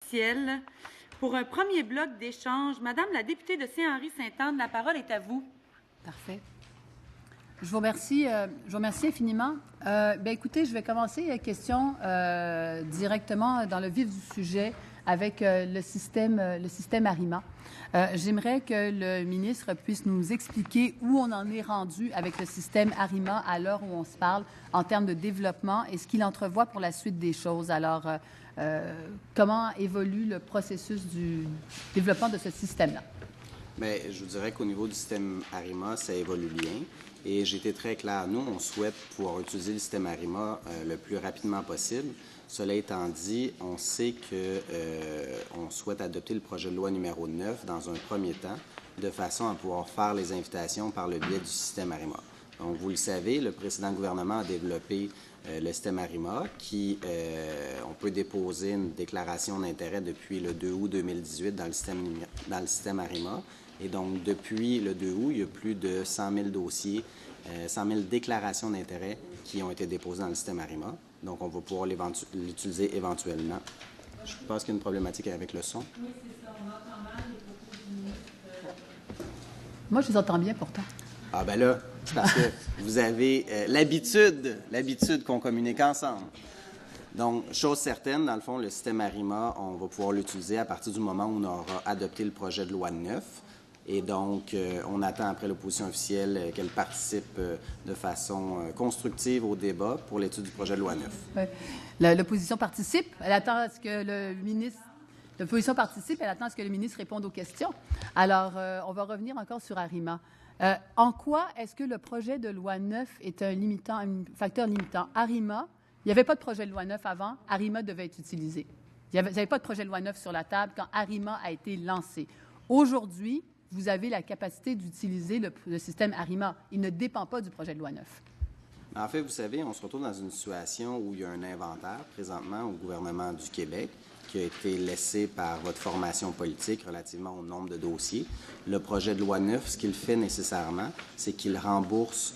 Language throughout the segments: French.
officielle. Pour un premier bloc d'échange, Madame la députée de Saint-Henri-Sainte-Anne, la parole est à vous. Parfait. Je vous remercie infiniment. Écoutez, je vais commencer la question directement dans le vif du sujet avec le système ARIMA. J'aimerais que le ministre puisse nous expliquer où on en est rendu avec le système ARIMA à l'heure où on se parle en termes de développement et ce qu'il entrevoit pour la suite des choses. Alors, comment évolue le processus du développement de ce système-là? Bien, je vous dirais qu'au niveau du système ARIMA, ça évolue bien. Et j'ai été très clair. Nous, on souhaite pouvoir utiliser le système ARIMA le plus rapidement possible. Cela étant dit, on sait qu'on souhaite adopter le projet de loi numéro 9 dans un premier temps, de façon à pouvoir faire les invitations par le biais du système ARIMA. Donc, vous le savez, le précédent gouvernement a développé le système ARIMA on peut déposer une déclaration d'intérêt depuis le 2 août 2018 dans le système ARIMA. Et donc, depuis le 2 août, il y a plus de 100 000 dossiers, 100 000 déclarations d'intérêt qui ont été déposées dans le système ARIMA. Donc, on va pouvoir l'utiliser éventuellement. Je pense qu'il y a une problématique avec le son. Oui, c'est ça. On entend mal les propos du ministre. Moi, je les entends bien pourtant. Ah ben là, c'est parce que vous avez l'habitude qu'on communique ensemble. Donc, chose certaine, dans le fond, le système ARIMA, on va pouvoir l'utiliser à partir du moment où on aura adopté le projet de loi 9. Et donc, on attend après l'opposition officielle qu'elle participe de façon constructive au débat pour l'étude du projet de loi 9. Oui. L'opposition participe. Elle attend à ce que le ministre... L'opposition participe, elle attend à ce que le ministre réponde aux questions. Alors, on va revenir encore sur ARIMA. En quoi est-ce que le projet de loi 9 est un facteur limitant? ARIMA, il n'y avait pas de projet de loi 9 avant, ARIMA devait être utilisé. Il n'y avait pas de projet de loi 9 sur la table quand ARIMA a été lancé. Aujourd'hui, vous avez la capacité d'utiliser le système ARIMA. Il ne dépend pas du projet de loi 9. En fait, vous savez, on se retrouve dans une situation où il y a un inventaire présentement au gouvernement du Québec qui a été laissé par votre formation politique relativement au nombre de dossiers. Le projet de loi 9, ce qu'il fait nécessairement, c'est qu'il rembourse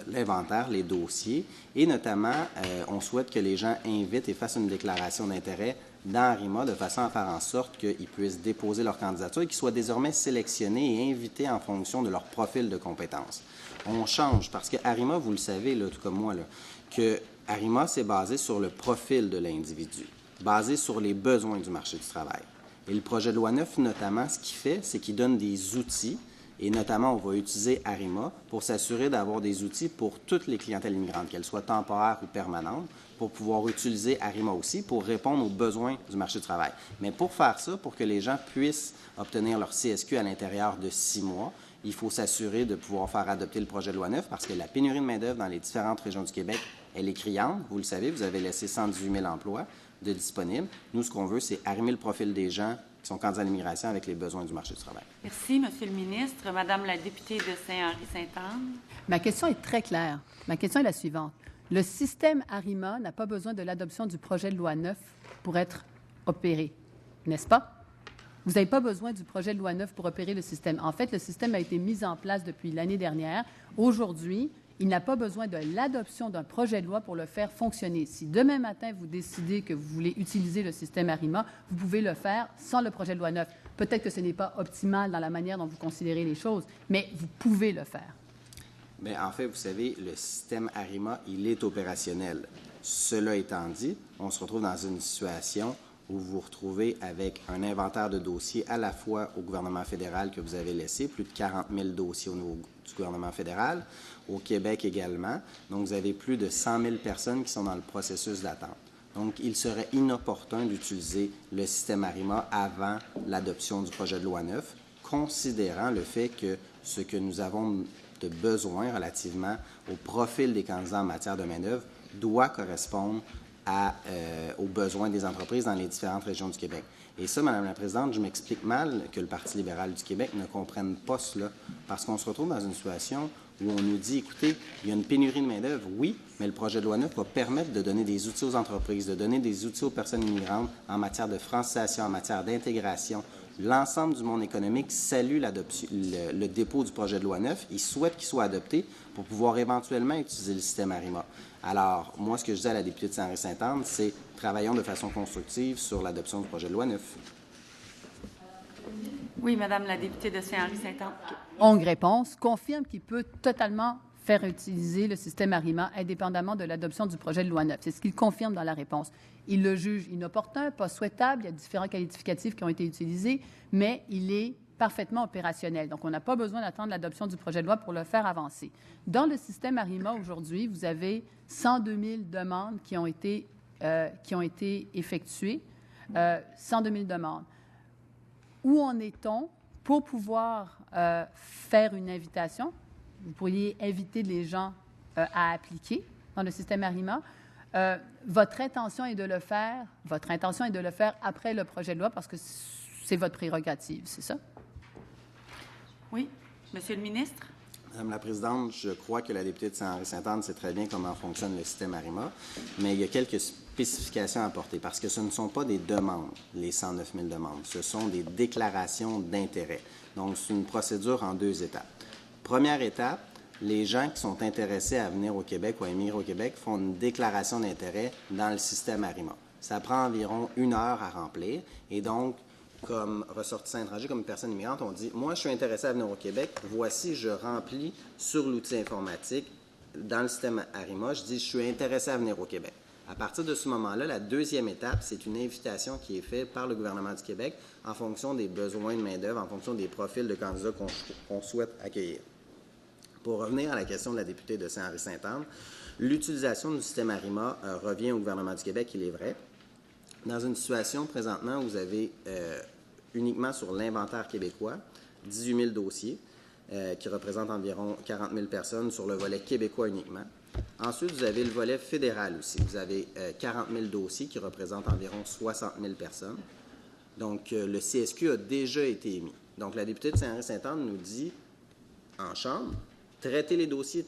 l'inventaire, les dossiers, et notamment, on souhaite que les gens invitent et fassent une déclaration d'intérêt dans ARIMA de façon à faire en sorte qu'ils puissent déposer leur candidature et qu'ils soient désormais sélectionnés et invités en fonction de leur profil de compétences. On change parce que ARIMA, vous le savez, là, tout comme moi, là, que ARIMA, c'est basé sur le profil de l'individu, basé sur les besoins du marché du travail. Et le projet de loi 9, notamment, ce qu'il fait, c'est qu'il donne des outils, et notamment, on va utiliser ARIMA pour s'assurer d'avoir des outils pour toutes les clientèles immigrantes, qu'elles soient temporaires ou permanentes, pour pouvoir utiliser ARIMA aussi pour répondre aux besoins du marché du travail. Mais pour faire ça, pour que les gens puissent obtenir leur CSQ à l'intérieur de 6 mois, il faut s'assurer de pouvoir faire adopter le projet de loi 9 parce que la pénurie de main-d'œuvre dans les différentes régions du Québec, elle est criante. Vous le savez, vous avez laissé 118 000 emplois de disponibles. Nous, ce qu'on veut, c'est arrimer le profil des gens qui sont candidats à l'immigration avec les besoins du marché du travail. Merci, Monsieur le ministre. Madame la députée de Saint-Henri-Sainte-Anne. Ma question est très claire. Ma question est la suivante. Le système ARIMA n'a pas besoin de l'adoption du projet de loi 9 pour être opéré, n'est-ce pas? Vous n'avez pas besoin du projet de loi 9 pour opérer le système. En fait, le système a été mis en place depuis l'année dernière. Aujourd'hui, il n'a pas besoin de l'adoption d'un projet de loi pour le faire fonctionner. Si demain matin, vous décidez que vous voulez utiliser le système ARIMA, vous pouvez le faire sans le projet de loi 9. Peut-être que ce n'est pas optimal dans la manière dont vous considérez les choses, mais vous pouvez le faire. Bien, en fait, vous savez, le système ARIMA, il est opérationnel. Cela étant dit, on se retrouve dans une situation où vous vous retrouvez avec un inventaire de dossiers à la fois au gouvernement fédéral que vous avez laissé, plus de 40 000 dossiers au niveau du gouvernement fédéral, au Québec également. Donc, vous avez plus de 100 000 personnes qui sont dans le processus d'attente. Donc, il serait inopportun d'utiliser le système ARIMA avant l'adoption du projet de loi 9, considérant le fait que ce que nous avons de besoin relativement au profil des candidats en matière de main-d'œuvre doit correspondre aux besoins des entreprises dans les différentes régions du Québec. Et ça, Madame la Présidente, je m'explique mal que le Parti libéral du Québec ne comprenne pas cela, parce qu'on se retrouve dans une situation où on nous dit, écoutez, il y a une pénurie de main-d'œuvre, oui, mais le projet de loi 9 va permettre de donner des outils aux entreprises, de donner des outils aux personnes immigrantes en matière de francisation, en matière d'intégration. L'ensemble du monde économique salue le dépôt du projet de loi 9. Ils souhaitent qu'il soit adopté pour pouvoir éventuellement utiliser le système ARIMA. Alors, moi, ce que je dis à la députée de Saint-Henri-Sainte-Anne, c'est travaillons de façon constructive sur l'adoption du projet de loi 9. Oui, Madame la députée de Saint-Henri-Sainte-Anne. Longue réponse. Confirme qu'il peut totalement faire utiliser le système ARIMA indépendamment de l'adoption du projet de loi 9. C'est ce qu'il confirme dans la réponse. Il le juge inopportun, pas souhaitable. Il y a différents qualificatifs qui ont été utilisés, mais il est parfaitement opérationnel. Donc, on n'a pas besoin d'attendre l'adoption du projet de loi pour le faire avancer. Dans le système ARIMA, aujourd'hui, vous avez 102 000 demandes qui ont été effectuées. 102 000 demandes. Où en est-on pour pouvoir faire une invitation? Vous pourriez inviter les gens à appliquer dans le système ARIMA. Votre intention est de le faire après le projet de loi parce que c'est votre prérogative, c'est ça? Oui. Monsieur le ministre? Madame la Présidente, je crois que la députée de Saint-Henri-Sainte-Anne sait très bien comment fonctionne le système ARIMA, mais il y a quelques spécifications à apporter parce que ce ne sont pas des demandes, les 109 000 demandes, ce sont des déclarations d'intérêt. Donc, c'est une procédure en 2 étapes. Première étape, les gens qui sont intéressés à venir au Québec ou à émigrer au Québec font une déclaration d'intérêt dans le système ARIMA. Ça prend environ 1 heure à remplir et donc, comme ressortissant étranger, comme personne immigrante, on dit « Moi, je suis intéressé à venir au Québec. Voici, je remplis sur l'outil informatique dans le système ARIMA. Je dis « Je suis intéressé à venir au Québec. » À partir de ce moment-là, la deuxième étape, c'est une invitation qui est faite par le gouvernement du Québec en fonction des besoins de main-d'œuvre, en fonction des profils de candidats qu'on souhaite accueillir. Pour revenir à la question de la députée de Saint-Henri-Sainte-Anne, l'utilisation du système ARIMA revient au gouvernement du Québec, il est vrai. Dans une situation présentement où vous avez uniquement sur l'inventaire québécois 18 000 dossiers qui représentent environ 40 000 personnes sur le volet québécois uniquement. Ensuite, vous avez le volet fédéral aussi. Vous avez 40 000 dossiers qui représentent environ 60 000 personnes. Donc, le CSQ a déjà été émis. Donc, la députée de Saint-Henri-Sainte-Anne nous dit en Chambre, traitez les dossiers,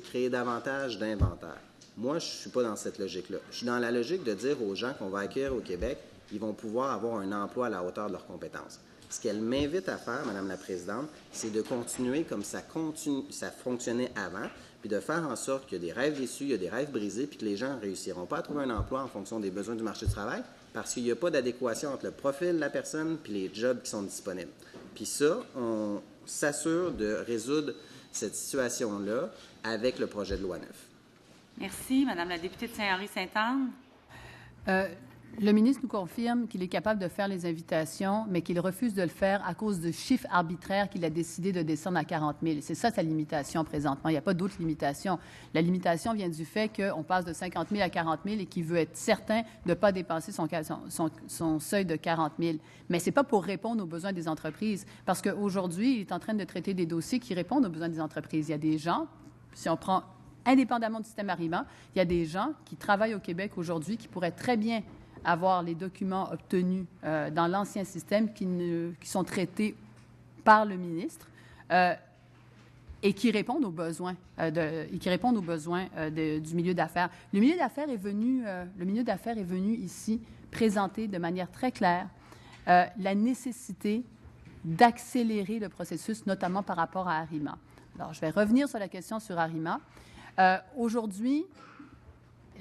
créez davantage d'inventaire. Moi, je ne suis pas dans cette logique-là. Je suis dans la logique de dire aux gens qu'on va accueillir au Québec, ils vont pouvoir avoir un emploi à la hauteur de leurs compétences. Ce qu'elle m'invite à faire, Madame la Présidente, c'est de continuer comme ça fonctionnait avant, puis de faire en sorte qu'il y a des rêves déçus, il y a des rêves brisés, puis que les gens ne réussiront pas à trouver un emploi en fonction des besoins du marché du travail, parce qu'il n'y a pas d'adéquation entre le profil de la personne puis les jobs qui sont disponibles. Puis ça, on s'assure de résoudre cette situation-là avec le projet de loi 9. Merci. Madame la députée de Saint-Henri-Sainte-Anne. Le ministre nous confirme qu'il est capable de faire les invitations, mais qu'il refuse de le faire à cause de chiffres arbitraires qu'il a décidé de descendre à 40 000. C'est ça sa limitation présentement. Il n'y a pas d'autre limitation. La limitation vient du fait qu'on passe de 50 000 à 40 000 et qu'il veut être certain de ne pas dépasser son seuil de 40 000. Mais ce n'est pas pour répondre aux besoins des entreprises, parce qu'aujourd'hui, il est en train de traiter des dossiers qui répondent aux besoins des entreprises. Il y a des gens, si on prend indépendamment du système ARIMA, il y a des gens qui travaillent au Québec aujourd'hui qui pourraient très bien avoir les documents obtenus dans l'ancien système qui sont traités par le ministre et qui répondent aux besoins, du milieu d'affaires. Le milieu d'affaires est venu ici présenter de manière très claire la nécessité d'accélérer le processus, notamment par rapport à ARIMA. Alors, je vais revenir sur la question sur ARIMA. Aujourd'hui,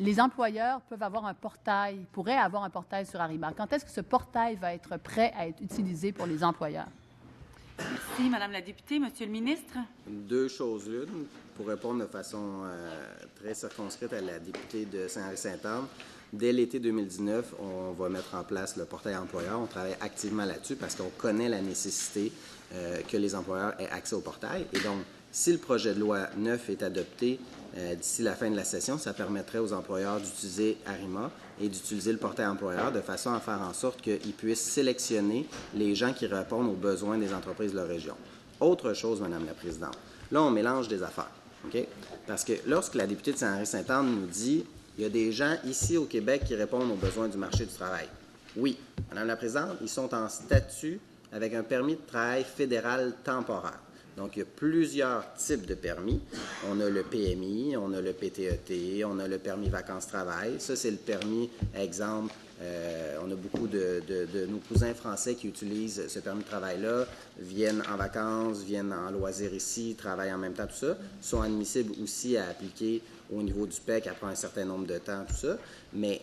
les employeurs pourraient avoir un portail sur ARIMA. Quand est-ce que ce portail va être prêt à être utilisé pour les employeurs? Merci, Madame la députée. Monsieur le ministre? 2 choses l'une. Pour répondre de façon très circonscrite à la députée de Saint-Henri-Sainte-Anne, dès l'été 2019, on va mettre en place le portail employeur. On travaille activement là-dessus parce qu'on connaît la nécessité que les employeurs aient accès au portail. Et donc, si le projet de loi 9 est adopté d'ici la fin de la session, ça permettrait aux employeurs d'utiliser ARIMA et d'utiliser le portail employeur de façon à faire en sorte qu'ils puissent sélectionner les gens qui répondent aux besoins des entreprises de leur région. Autre chose, Madame la Présidente, là, on mélange des affaires, OK? Parce que lorsque la députée de Saint-Henri-Sainte-Anne nous dit il y a des gens ici au Québec qui répondent aux besoins du marché du travail. Oui, Madame la Présidente, ils sont en statut avec un permis de travail fédéral temporaire. Donc, il y a plusieurs types de permis. On a le PMI, on a le PTET, on a le permis vacances-travail. Ça, c'est le permis, exemple, on a beaucoup de nos cousins français qui utilisent ce permis de travail-là, viennent en vacances, viennent en loisirs ici, travaillent en même temps, tout ça, sont admissibles aussi à appliquer au niveau du PEC après un certain nombre de temps, tout ça. Mais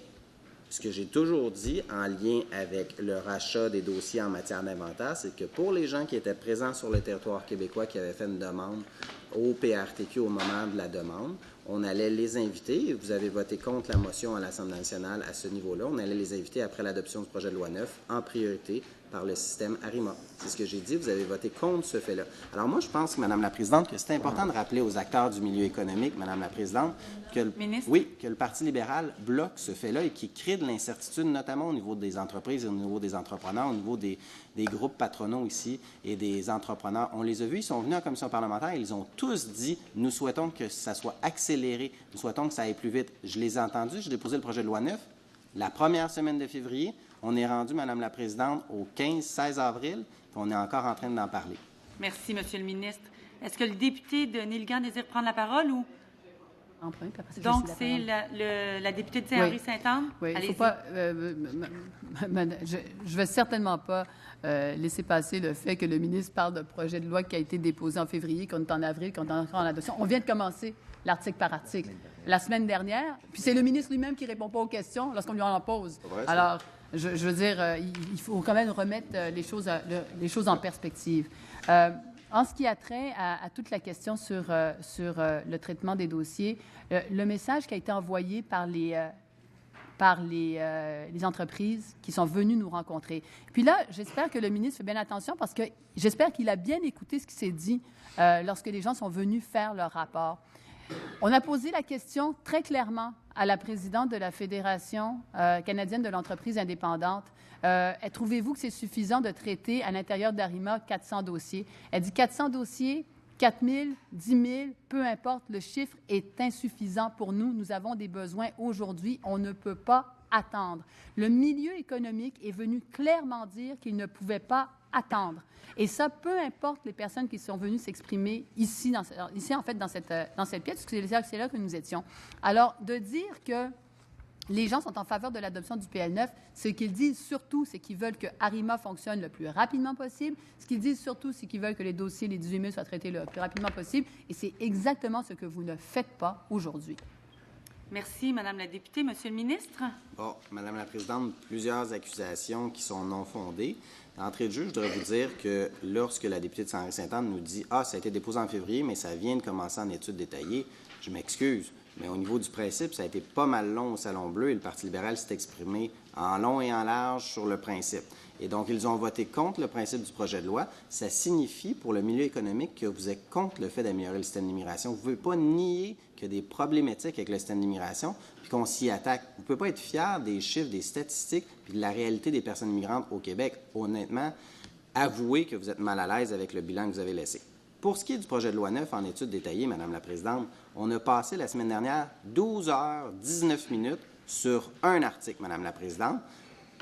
Ce que j'ai toujours dit en lien avec le rachat des dossiers en matière d'inventaire, c'est que pour les gens qui étaient présents sur le territoire québécois qui avaient fait une demande au PRTQ au moment de la demande, on allait les inviter, vous avez voté contre la motion à l'Assemblée nationale à ce niveau-là, on allait les inviter après l'adoption du projet de loi 9 en priorité par le système ARIMA. C'est ce que j'ai dit, vous avez voté contre ce fait-là. Alors moi, je pense, Madame la Présidente, que c'est important de rappeler aux acteurs du milieu économique, Madame la Présidente, que le Parti libéral bloque ce fait-là et qui crée de l'incertitude, notamment au niveau des entreprises, au niveau des entrepreneurs, au niveau des groupes patronaux ici et des entrepreneurs. On les a vus, ils sont venus en commission parlementaire et ils ont tous dit « Nous souhaitons que ça soit accéléré, nous souhaitons que ça aille plus vite ». Je les ai entendus, j'ai déposé le projet de loi 9 la première semaine de février. On est rendu, Madame la Présidente, au 15-16 avril, puis on est encore en train d'en parler. Merci, Monsieur le ministre. Est-ce que le député de Néligan désire prendre la parole ou? Donc, c'est la députée de Saint-Henri-Sainte-Anne? Oui, il ne faut pas... je ne vais certainement pas laisser passer le fait que le ministre parle d'un projet de loi qui a été déposé en février, qu'on est en avril, qu'on est encore en adoption. On vient de commencer l'article par article la semaine dernière, puis c'est le ministre lui-même qui ne répond pas aux questions lorsqu'on lui en pose. Alors, je veux dire, il faut quand même remettre les choses en perspective. En ce qui a trait à toute la question sur le traitement des dossiers, le message qui a été envoyé par les entreprises qui sont venues nous rencontrer. Puis là, j'espère que le ministre fait bien attention parce que j'espère qu'il a bien écouté ce qui s'est dit lorsque les gens sont venus faire leur rapport. On a posé la question très clairement à la présidente de la Fédération canadienne de l'entreprise indépendante. Trouvez-vous que c'est suffisant de traiter à l'intérieur d'ARIMA 400 dossiers? Elle dit 400 dossiers, 4 000, 10 000, peu importe, le chiffre est insuffisant pour nous. Nous avons des besoins aujourd'hui. On ne peut pas attendre. Le milieu économique est venu clairement dire qu'il ne pouvait pas attendre. Et ça, peu importe les personnes qui sont venues s'exprimer ici, dans cette pièce, parce que c'est là que nous étions. Alors, de dire que les gens sont en faveur de l'adoption du PL9, ce qu'ils disent surtout, c'est qu'ils veulent que ARIMA fonctionne le plus rapidement possible. Ce qu'ils disent surtout, c'est qu'ils veulent que les dossiers, les 18 000, soient traités le plus rapidement possible. Et c'est exactement ce que vous ne faites pas aujourd'hui. Merci, Madame la députée. Monsieur le ministre? Bon, Madame la Présidente, plusieurs accusations qui sont non fondées. D'entrée de jeu, je voudrais vous dire que lorsque la députée de Saint-Henri-Sainte-Anne nous dit « Ah, ça a été déposé en février, mais ça vient de commencer en études détaillées », je m'excuse. Mais au niveau du principe, ça a été pas mal long au Salon Bleu et le Parti libéral s'est exprimé en long et en large sur le principe. Et donc, ils ont voté contre le principe du projet de loi. Ça signifie, pour le milieu économique, que vous êtes contre le fait d'améliorer le système d'immigration. Vous ne pouvez pas nier qu'il y a des problématiques avec le système d'immigration puis qu'on s'y attaque. Vous ne pouvez pas être fier des chiffres, des statistiques puis de la réalité des personnes immigrantes au Québec. Honnêtement, avouez que vous êtes mal à l'aise avec le bilan que vous avez laissé. Pour ce qui est du projet de loi 9 en études détaillées, Madame la Présidente, on a passé la semaine dernière 12 heures, 19 minutes sur un article, Madame la Présidente.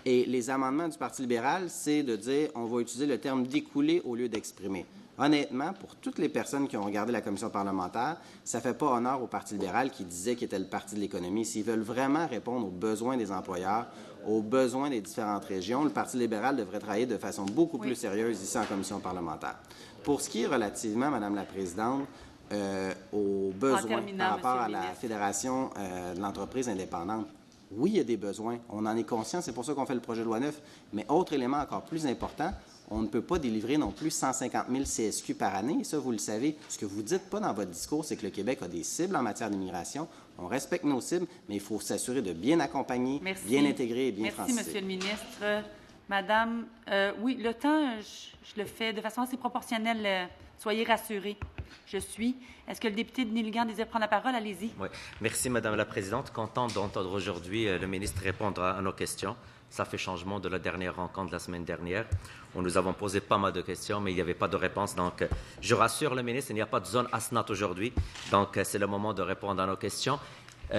Et les amendements du Parti libéral, c'est de dire on va utiliser le terme « d'écouler » au lieu d'exprimer. Honnêtement, pour toutes les personnes qui ont regardé la commission parlementaire, ça ne fait pas honneur au Parti libéral qui disait qu'il était le parti de l'économie. S'ils veulent vraiment répondre aux besoins des employeurs, aux besoins des différentes régions, le Parti libéral devrait travailler de façon beaucoup plus sérieuse ici en commission parlementaire. Pour ce qui est relativement, Madame la Présidente, aux besoins par rapport à la Fédération de l'entreprise indépendante, oui, il y a des besoins. On en est conscient, c'est pour ça qu'on fait le projet de loi 9. Mais autre élément encore plus important, on ne peut pas délivrer non plus 150 000 CSQ par année. Et ça, vous le savez. Ce que vous ne dites pas dans votre discours, c'est que le Québec a des cibles en matière d'immigration. On respecte nos cibles, mais il faut s'assurer de bien accompagner, bien intégrer et bien franciser. Merci, Monsieur le ministre. Madame, oui, le temps, je le fais de façon assez proportionnelle. Soyez rassurés. Je suis. Est-ce que le député de Néligan désire prendre la parole? Allez-y. Oui. Merci, Madame la Présidente. Content d'entendre aujourd'hui le ministre répondre à nos questions. Ça fait changement de la dernière rencontre de la semaine dernière, où nous avons posé pas mal de questions, mais il n'y avait pas de réponse. Donc, je rassure le ministre, il n'y a pas de zone ASNAT aujourd'hui. Donc, c'est le moment de répondre à nos questions.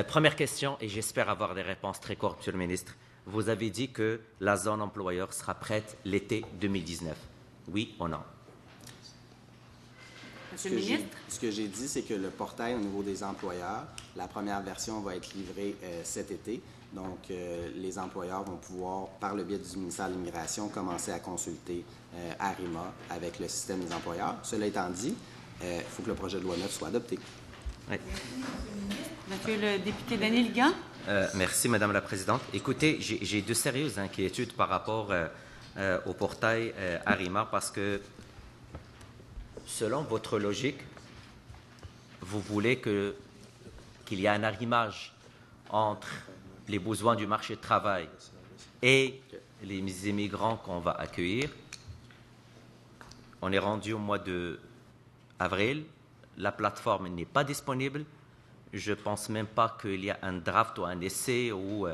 Première question, et j'espère avoir des réponses très courtes, Monsieur le ministre. Vous avez dit que la zone employeur sera prête l'été 2019. Oui ou non? Ce que j'ai dit, c'est que le portail au niveau des employeurs, la première version va être livrée cet été. Donc, les employeurs vont pouvoir, par le biais du ministère de l'Immigration, commencer à consulter ARIMA avec le système des employeurs. Cela étant dit, il faut que le projet de loi 9 soit adopté. Oui. Monsieur le député de Néligan. Merci, Madame la Présidente. Écoutez, j'ai de sérieuses inquiétudes par rapport au portail Arima parce que, selon votre logique, vous voulez qu'il y ait un arrimage entre les besoins du marché du travail et les immigrants qu'on va accueillir. On est rendu au mois d'avril, la plateforme n'est pas disponible. Je ne pense même pas qu'il y a un draft ou un essai ou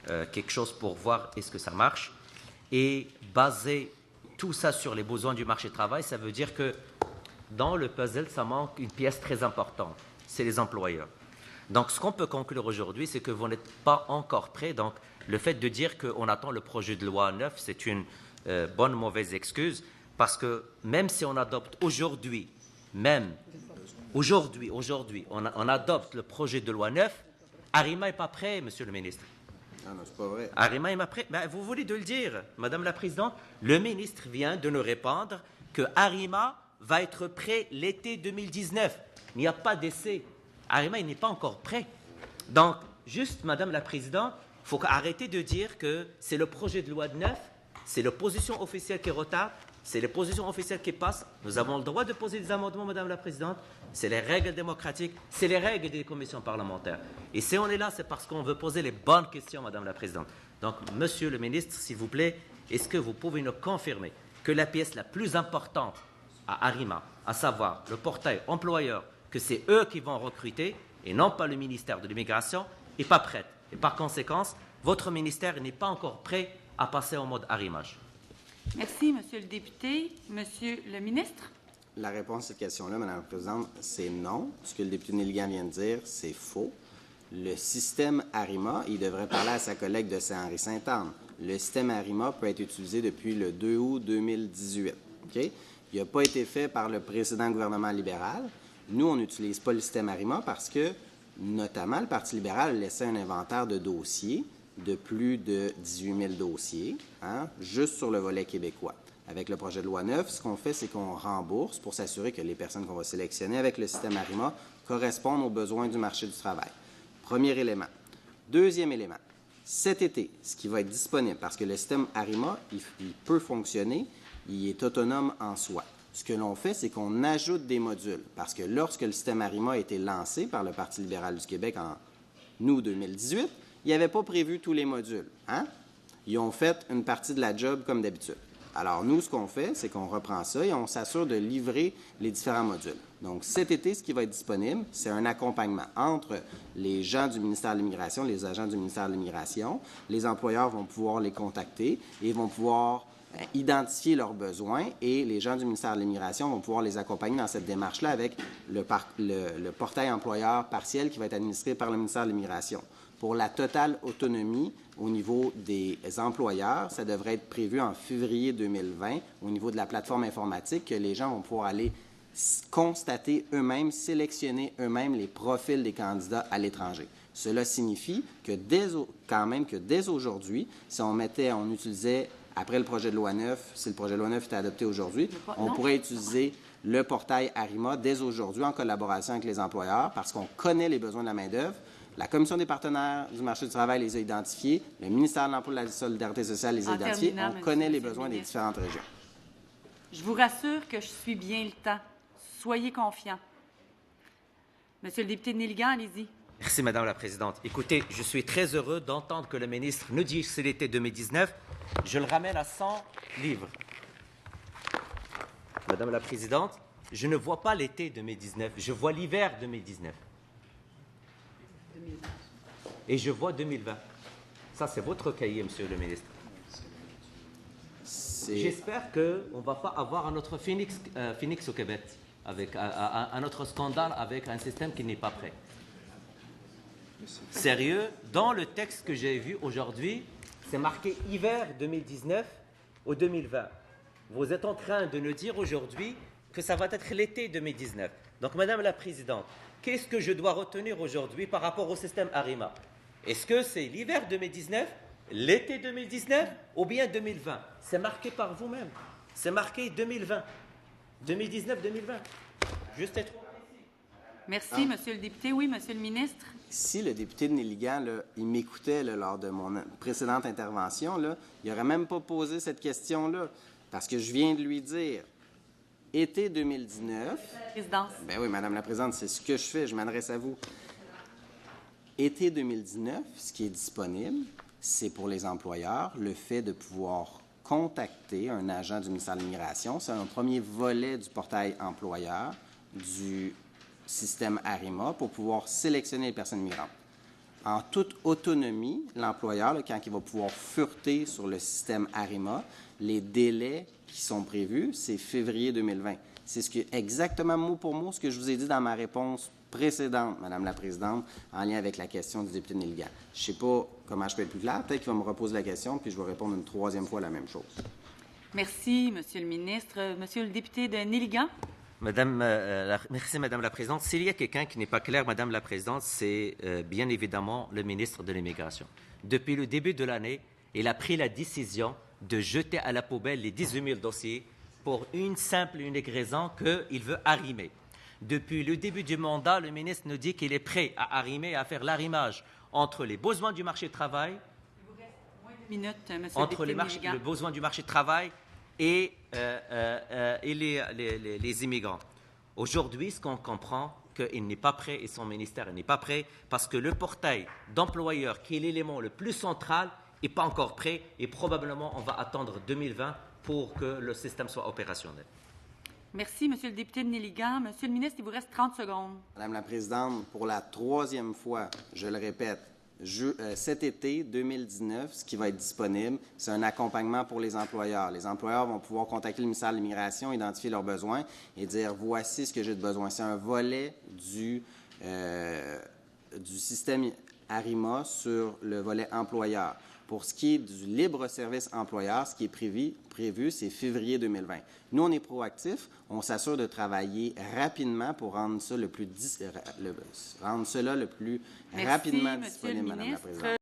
quelque chose pour voir est-ce que ça marche. Et baser tout ça sur les besoins du marché du travail, ça veut dire que dans le puzzle, ça manque une pièce très importante, c'est les employeurs. Donc, ce qu'on peut conclure aujourd'hui, c'est que vous n'êtes pas encore prêts. Donc, le fait de dire qu'on attend le projet de loi 9, c'est une bonne ou mauvaise excuse, parce que même si on adopte aujourd'hui, on adopte le projet de loi 9, Arima n'est pas prêt, Monsieur le ministre. Ah non, c'est pas vrai. Arima n'est pas prêt. Ben, vous voulez de le dire, Madame la Présidente. Le ministre vient de nous répondre que Arima va être prêt l'été 2019. Il n'y a pas d'essai. Arima, il n'est pas encore prêt. Donc, juste, Madame la Présidente, il faut arrêter de dire que c'est le projet de loi 9, c'est l'opposition officielle qui retarde, c'est les positions officielles qui passent. Nous avons le droit de poser des amendements, Madame la Présidente. C'est les règles démocratiques, c'est les règles des commissions parlementaires. Et si on est là, c'est parce qu'on veut poser les bonnes questions, Madame la Présidente. Donc, Monsieur le ministre, s'il vous plaît, est-ce que vous pouvez nous confirmer que la pièce la plus importante à Arima, à savoir le portail employeur, que c'est eux qui vont recruter et non pas le ministère de l'Immigration, n'est pas prête. Et par conséquent, votre ministère n'est pas encore prêt à passer en mode arrimage. Merci, Monsieur le député. Monsieur le ministre? La réponse à cette question-là, Madame la Présidente, c'est non. Ce que le député Néligan vient de dire, c'est faux. Le système Arima, il devrait parler à sa collègue de Saint-Henri-Sainte-Anne. Le système Arima peut être utilisé depuis le 2 août 2018. Okay? Il n'a pas été fait par le précédent gouvernement libéral. Nous, on n'utilise pas le système Arima parce que, notamment, le Parti libéral a laissé un inventaire de dossiers de plus de 18 000 dossiers, juste sur le volet québécois. Avec le projet de loi 9, ce qu'on fait, c'est qu'on rembourse pour s'assurer que les personnes qu'on va sélectionner avec le système Arima correspondent aux besoins du marché du travail. Premier élément. Deuxième élément. Cet été, ce qui va être disponible, parce que le système Arima, il peut fonctionner, il est autonome en soi. Ce que l'on fait, c'est qu'on ajoute des modules, parce que lorsque le système Arima a été lancé par le Parti libéral du Québec en août 2018, il n'y avait pas prévu tous les modules. Ils ont fait une partie de la job comme d'habitude. Alors, nous, ce qu'on fait, c'est qu'on reprend ça et on s'assure de livrer les différents modules. Donc, cet été, ce qui va être disponible, c'est un accompagnement entre les gens du ministère de l'Immigration, les agents du ministère de l'Immigration. Les employeurs vont pouvoir les contacter et vont pouvoir identifier leurs besoins et les gens du ministère de l'Immigration vont pouvoir les accompagner dans cette démarche-là avec le portail employeur partiel qui va être administré par le ministère de l'Immigration. Pour la totale autonomie au niveau des employeurs, ça devrait être prévu en février 2020 au niveau de la plateforme informatique que les gens vont pouvoir aller constater eux-mêmes, sélectionner eux-mêmes les profils des candidats à l'étranger. Cela signifie que dès aujourd'hui, si on utilisait, après le projet de loi 9, si le projet de loi 9 était adopté aujourd'hui, on pourrait utiliser le portail Arima dès aujourd'hui en collaboration avec les employeurs parce qu'on connaît les besoins de la main-d'œuvre. La Commission des partenaires du marché du travail les a identifiés. Le ministère de l'Emploi et de la Solidarité sociale les a identifiés. On connaît les besoins des différentes régions. Je vous rassure que je suis bien le temps. Soyez confiants. Monsieur le député Néligan, allez-y. Merci, Madame la Présidente. Écoutez, je suis très heureux d'entendre que le ministre nous dit que c'est l'été 2019. Je le ramène à 100 livres. Madame la Présidente, je ne vois pas l'été 2019, je vois l'hiver 2019. Et je vois 2020. Ça, c'est votre cahier, Monsieur le ministre. J'espère qu'on ne va pas avoir un autre Phoenix au Québec, avec un autre scandale avec un système qui n'est pas prêt. Sérieux, dans le texte que j'ai vu aujourd'hui, c'est marqué hiver 2019 ou 2020. Vous êtes en train de nous dire aujourd'hui que ça va être l'été 2019. Donc, Madame la Présidente, qu'est-ce que je dois retenir aujourd'hui par rapport au système Arima? Est-ce que c'est l'hiver 2019, l'été 2019 ou bien 2020? C'est marqué par vous-même. C'est marqué 2020. 2019-2020. Juste être précis. Merci, Monsieur le député. Oui, Monsieur le ministre. Si le député de Néligan, là, il m'écoutait là, lors de mon précédente intervention, là, il n'aurait même pas posé cette question-là, parce que je viens de lui dire, été 2019... Présidence. Ben oui, Madame la Présidente, c'est ce que je fais, je m'adresse à vous. Été 2019, ce qui est disponible, c'est pour les employeurs, le fait de pouvoir contacter un agent du ministère de l'Immigration. C'est un premier volet du portail employeur du système ARIMA pour pouvoir sélectionner les personnes migrantes. En toute autonomie, l'employeur, là, quand il va pouvoir fureter sur le système ARIMA, les délais qui sont prévus, c'est février 2020. C'est exactement mot pour mot ce que je vous ai dit dans ma réponse précédente, Madame la Présidente, en lien avec la question du député de Néligan. Je ne sais pas comment je peux être plus clair. Peut-être qu'il va me reposer la question, puis je vais répondre une troisième fois la même chose. Merci, Monsieur le ministre. Monsieur le député de Néligan. Merci, Madame la Présidente. S'il y a quelqu'un qui n'est pas clair, Madame la Présidente, c'est bien évidemment le ministre de l'Immigration. Depuis le début de l'année, il a pris la décision de jeter à la poubelle les 18 000 dossiers pour une simple et unique raison qu'il veut arrimer. Depuis le début du mandat, le ministre nous dit qu'il est prêt à arrimer, à faire l'arrimage entre les besoins du marché du travail, entre les besoins du marché du travail et les immigrants. Aujourd'hui, ce qu'on comprend, qu'il n'est pas prêt et son ministère n'est pas prêt parce que le portail d'employeurs, qui est l'élément le plus central, n'est pas encore prêt et probablement on va attendre 2020 pour que le système soit opérationnel. Merci, Monsieur le député de Néligan. Monsieur le ministre, il vous reste 30 secondes. Madame la Présidente, pour la troisième fois, je le répète, cet été 2019, ce qui va être disponible, c'est un accompagnement pour les employeurs. Les employeurs vont pouvoir contacter le ministère de l'Immigration, identifier leurs besoins et dire « voici ce que j'ai de besoin ». C'est un volet du système ARIMA sur le volet employeur. Pour ce qui est du libre service employeur, ce qui est prévu, c'est février 2020. Nous, on est proactifs. On s'assure de travailler rapidement pour rendre ça le plus rapidement disponible, Madame la Présidente.